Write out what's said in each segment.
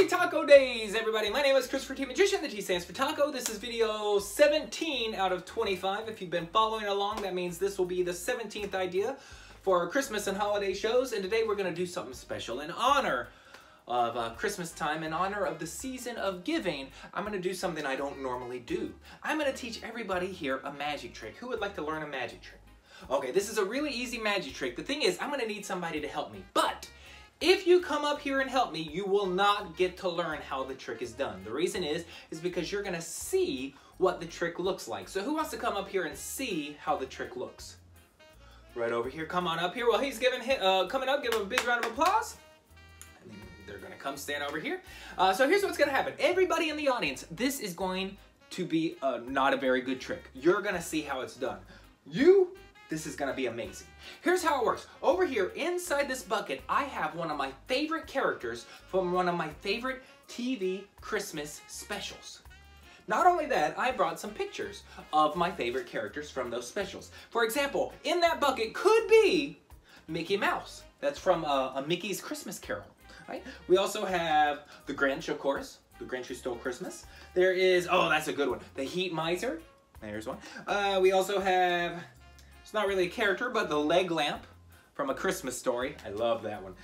Happy Taco Days, everybody. My name is Christopher T. Magician. The T stands for taco. This is video 17 out of 25. If you've been following along, that means this will be the 17th idea for our Christmas and holiday shows. And today we're going to do something special in honor of Christmas time, in honor of the season of giving. I'm going to do something I don't normally do. I'm going to teach everybody here a magic trick. Who would like to learn a magic trick? Okay, this is a really easy magic trick. The thing is, I'm going to need somebody to help me. But if you come up here and help me, you will not get to learn how the trick is done. The reason is because you're going to see what the trick looks like. So who wants to come up here and see how the trick looks? Right over here. Come on up here. Well, he's coming up. Give him a big round of applause. And they're going to come stand over here. So here's what's going to happen. Everybody in the audience, this is going to be not a very good trick. You're going to see how it's done. This is going to be amazing. Here's how it works. Over here, inside this bucket, I have one of my favorite characters from one of my favorite TV Christmas specials. Not only that, I brought some pictures of my favorite characters from those specials. For example, in that bucket could be Mickey Mouse. That's from a Mickey's Christmas Carol. Right? We also have the Grinch, of course. The Grinch Who Stole Christmas. There is, oh, that's a good one. The Heat Miser. There's one. We also have, it's not really a character, but the leg lamp from A Christmas Story. I love that one.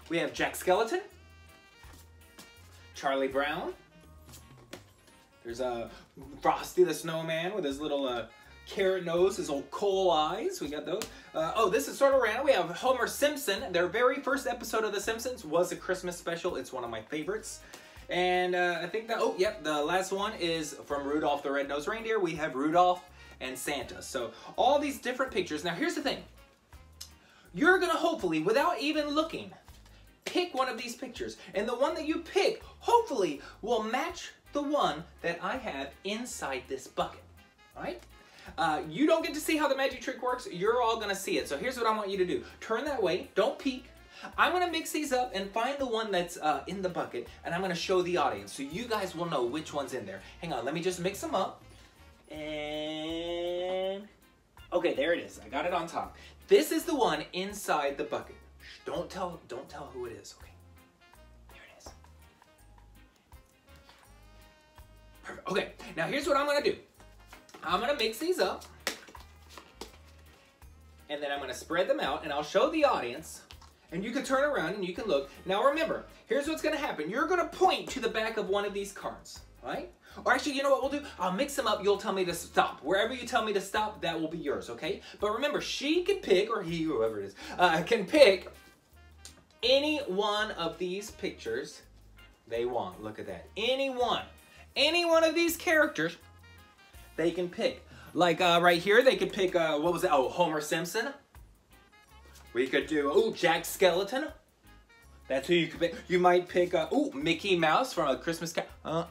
We have Jack Skellington, Charlie Brown. There's Frosty the Snowman with his little carrot nose, his old coal eyes. We got those. Oh, this is sort of random. We have Homer Simpson. Their very first episode of The Simpsons was a Christmas special. It's one of my favorites. And I think that, oh, yep, the last one is from Rudolph the Red-Nosed Reindeer. We have Rudolph and Santa. So all these different pictures. Now here's the thing. You're gonna hopefully, without even looking, pick one of these pictures. And the one that you pick, hopefully, will match the one that I have inside this bucket. All right? You don't get to see how the magic trick works. You're all gonna see it. So here's what I want you to do. Turn that way, don't peek. I'm gonna mix these up and find the one that's in the bucket, and I'm gonna show the audience so you guys will know which one's in there. Hang on, let me just mix them up. And okay, there it is. I got it on top. This is the one inside the bucket. Shh, don't tell who it is. Okay, there it is. Perfect. Okay, now here's what I'm gonna do. I'm gonna mix these up, and then I'm gonna spread them out, and I'll show the audience. And you can turn around and you can look. Now remember, here's what's gonna happen. You're gonna point to the back of one of these cards, right? Or actually, you know what we'll do? I'll mix them up, you'll tell me to stop. Wherever you tell me to stop, that will be yours, okay? But remember, she can pick, or he, whoever it is, can pick any one of these pictures they want. Look at that. Any one of these characters, they can pick. Like right here, they could pick, what was that? Oh, Homer Simpson. We could do, oh, Jack Skellington. That's who you could pick. You might pick, oh, Mickey Mouse from A Christmas Carol.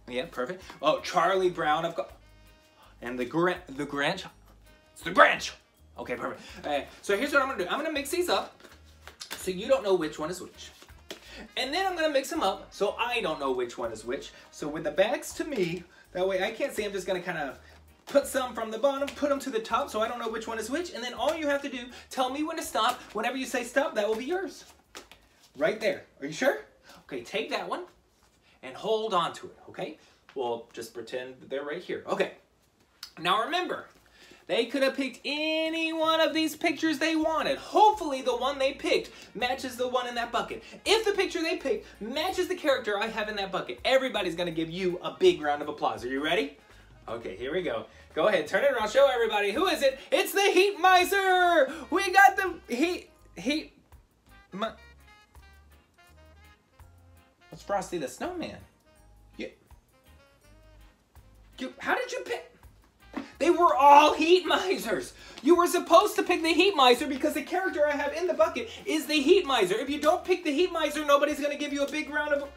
Yeah, perfect. Oh, Charlie Brown, of course. And the Grinch. It's the Grinch. Okay, perfect. So here's what I'm gonna do. I'm gonna mix these up so you don't know which one is which. And then I'm gonna mix them up so I don't know which one is which. So with the backs to me, that way I can't see, I'm just gonna kind of put some from the bottom, put them to the top so I don't know which one is which. And then all you have to do, tell me when to stop. Whenever you say stop, that will be yours. Right there. Are you sure? Okay, take that one and hold on to it, okay? We'll just pretend that they're right here. Okay. Now remember, they could have picked any one of these pictures they wanted. Hopefully the one they picked matches the one in that bucket. If the picture they picked matches the character I have in that bucket, everybody's gonna give you a big round of applause. Are you ready? Okay, here we go. Go ahead, turn it around, show everybody. Who is it? It's the Heat Miser! We got the What's Frosty the Snowman? How did you pick? They were all Heat Misers. You were supposed to pick the Heat Miser because the character I have in the bucket is the Heat Miser. If you don't pick the Heat Miser, nobody's going to give you a big round of...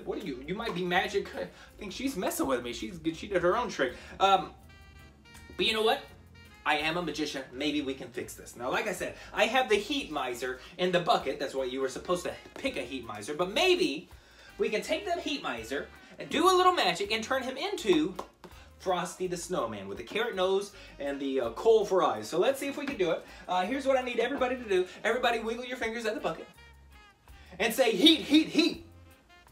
What are you? You might be magic. I think she's messing with me. She did her own trick. But you know what? I am a magician. Maybe we can fix this. Now, like I said, I have the Heat Miser in the bucket. That's why you were supposed to pick a Heat Miser. But maybe we can take that Heat Miser and do a little magic and turn him into Frosty the Snowman with the carrot nose and the coal for eyes. So let's see if we can do it. Here's what I need everybody to do. Everybody wiggle your fingers at the bucket. And say heat, heat, heat.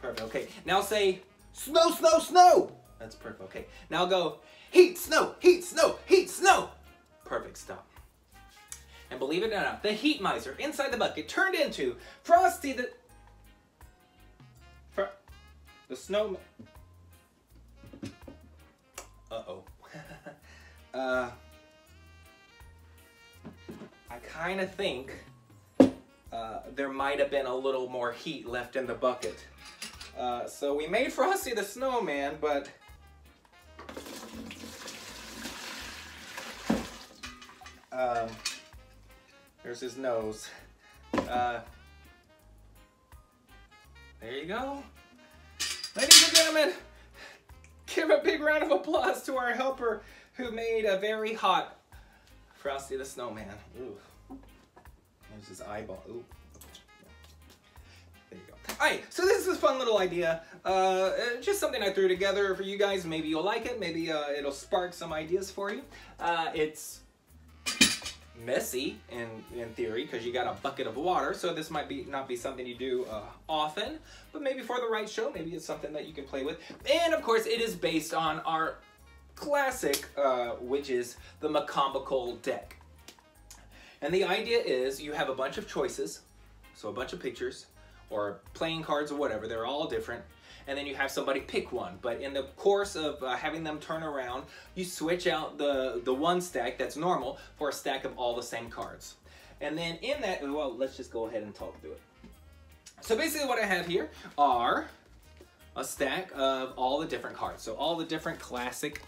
Perfect, okay. Now say snow, snow, snow. That's perfect, okay. Now go heat, snow, heat, snow, heat, snow. Perfect, stop. And believe it or not, the heat miser inside the bucket turned into Frosty the snowman. Uh-oh. I kind of think there might have been a little more heat left in the bucket. So we made Frosty the Snowman, but there's his nose. There you go. Ladies and gentlemen, give a big round of applause to our helper who made a very hot Frosty the Snowman. Ooh. There's his eyeball. Ooh. There you go. Alright, so this is a fun little idea. Just something I threw together for you guys. Maybe you'll like it. Maybe it'll spark some ideas for you. It's messy in theory because you got a bucket of water, so this might not be something you do often, but maybe for the right show, maybe it's something that you can play with. And of course, it is based on our classic, which is the Macomical deck. And the idea is you have a bunch of choices, so a bunch of pictures or playing cards or whatever, they're all different, and then you have somebody pick one. But in the course of having them turn around, you switch out the one stack that's normal for a stack of all the same cards. And then in that, well, let's just go ahead and talk through it. So basically what I have here are a stack of all the different cards. So all the different classic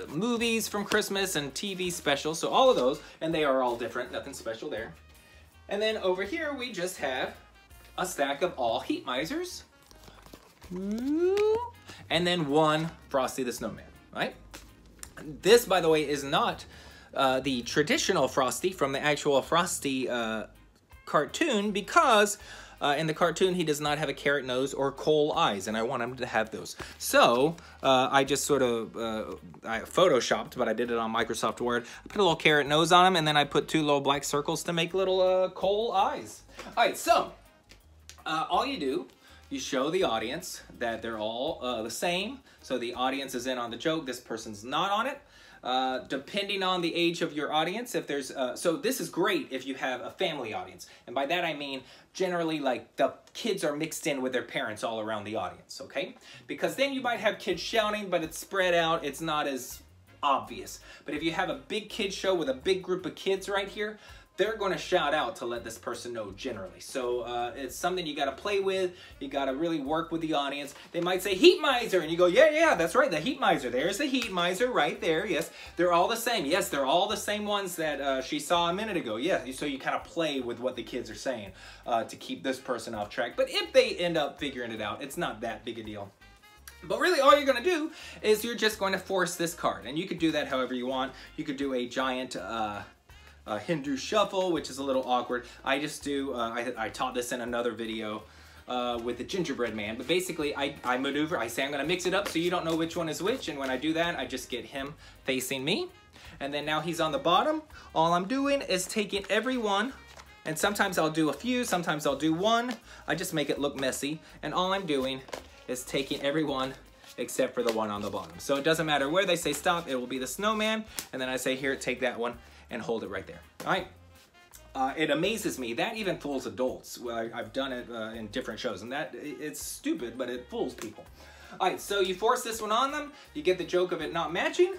movies from Christmas and TV specials. So all of those, and they are all different, nothing special there. And then over here, we just have a stack of all Heat Misers. And then one Frosty the Snowman, right? This, by the way, is not the traditional Frosty from the actual Frosty cartoon, because in the cartoon he does not have a carrot nose or coal eyes, and I want him to have those. So I just sort of I photoshopped, but I did it on Microsoft Word. I put a little carrot nose on him, and then I put two little black circles to make little coal eyes. All right, so all you do, you show the audience that they're all the same. So the audience is in on the joke. This person's not on it. Depending on the age of your audience, if there's so this is great if you have a family audience, and by that I mean generally like the kids are mixed in with their parents all around the audience, okay? Because then you might have kids shouting, but it's spread out, it's not as obvious. But if you have a big kid show with a big group of kids right here, they're going to shout out to let this person know generally. So it's something you got to play with. You got to really work with the audience. They might say Heat Miser, and you go, yeah, yeah, that's right, the Heat Miser. There's the Heat Miser right there. Yes, they're all the same. Yes, they're all the same ones that she saw a minute ago. Yeah, so you kind of play with what the kids are saying to keep this person off track. But if they end up figuring it out, it's not that big a deal. But really, all you're going to do is you're just going to force this card. And you could do that however you want. You could do a giant Hindu shuffle, which is a little awkward. I just do, I taught this in another video with the gingerbread man, but basically I maneuver, I say I'm gonna mix it up so you don't know which one is which, and when I do that, I just get him facing me, and then now he's on the bottom. All I'm doing is taking every one, and sometimes I'll do a few, sometimes I'll do one. I just make it look messy, and all I'm doing is taking every one except for the one on the bottom. So it doesn't matter where they say stop, it will be the snowman, and then I say here, take that one, and hold it right there. All right. It amazes me. That even fools adults. Well, I've done it in different shows, and it's stupid, but it fools people. All right, so you force this one on them. You get the joke of it not matching,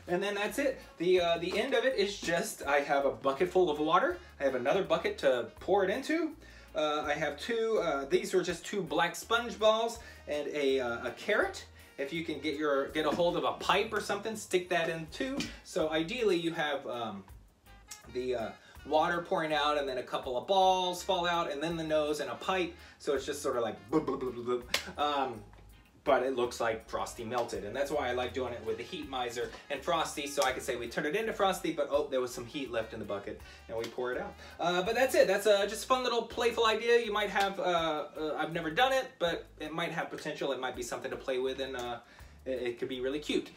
and then that's it. The end of it is just I have a bucket full of water. I have another bucket to pour it into. I have two. These are just two black sponge balls and a carrot. If you can get a hold of a pipe or something, stick that in too. So ideally you have the water pouring out, and then a couple of balls fall out, and then the nose and a pipe. So it's just sort of like bloop, bloop, bloop, bloop. But it looks like Frosty melted, and that's why I like doing it with the Heat Miser and Frosty, so I could say we turned it into Frosty, but oh, there was some heat left in the bucket, and we pour it out. But that's it. That's just a fun little playful idea. You might have, I've never done it, but it might have potential. It might be something to play with, and it could be really cute.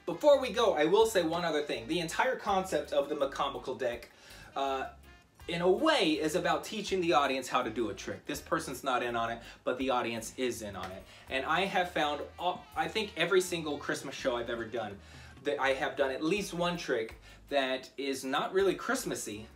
Before we go, I will say one other thing. The entire concept of the Macomical deck in a way, is about teaching the audience how to do a trick. This person's not in on it, but the audience is in on it. And I have found, I think every single Christmas show I've ever done, that I have done at least one trick that is not really Christmassy,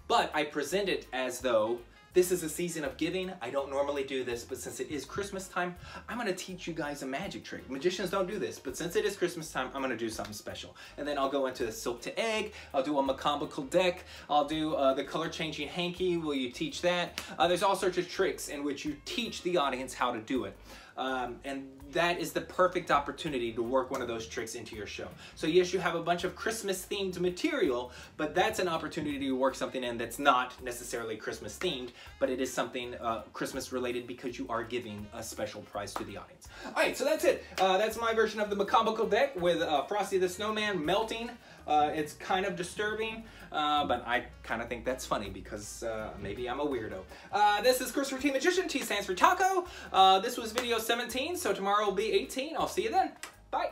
but I present it as though this is a season of giving. I don't normally do this, but since it is Christmas time, I'm gonna teach you guys a magic trick. Magicians don't do this, but since it is Christmas time, I'm gonna do something special. And then I'll go into the silk to egg, I'll do a macabrical deck, I'll do the color changing hanky, will you teach that? There's all sorts of tricks in which you teach the audience how to do it. And that is the perfect opportunity to work one of those tricks into your show. So yes, you have a bunch of Christmas themed material, but that's an opportunity to work something in that's not necessarily Christmas themed, but it is something Christmas related because you are giving a special prize to the audience. All right, so that's it. That's my version of the macabrical deck with Frosty the Snowman melting. It's kind of disturbing, but I kind of think that's funny because maybe I'm a weirdo. This is Christopher T. Magician. T stands for taco. This was video 17, so tomorrow will be 18. I'll see you then. Bye.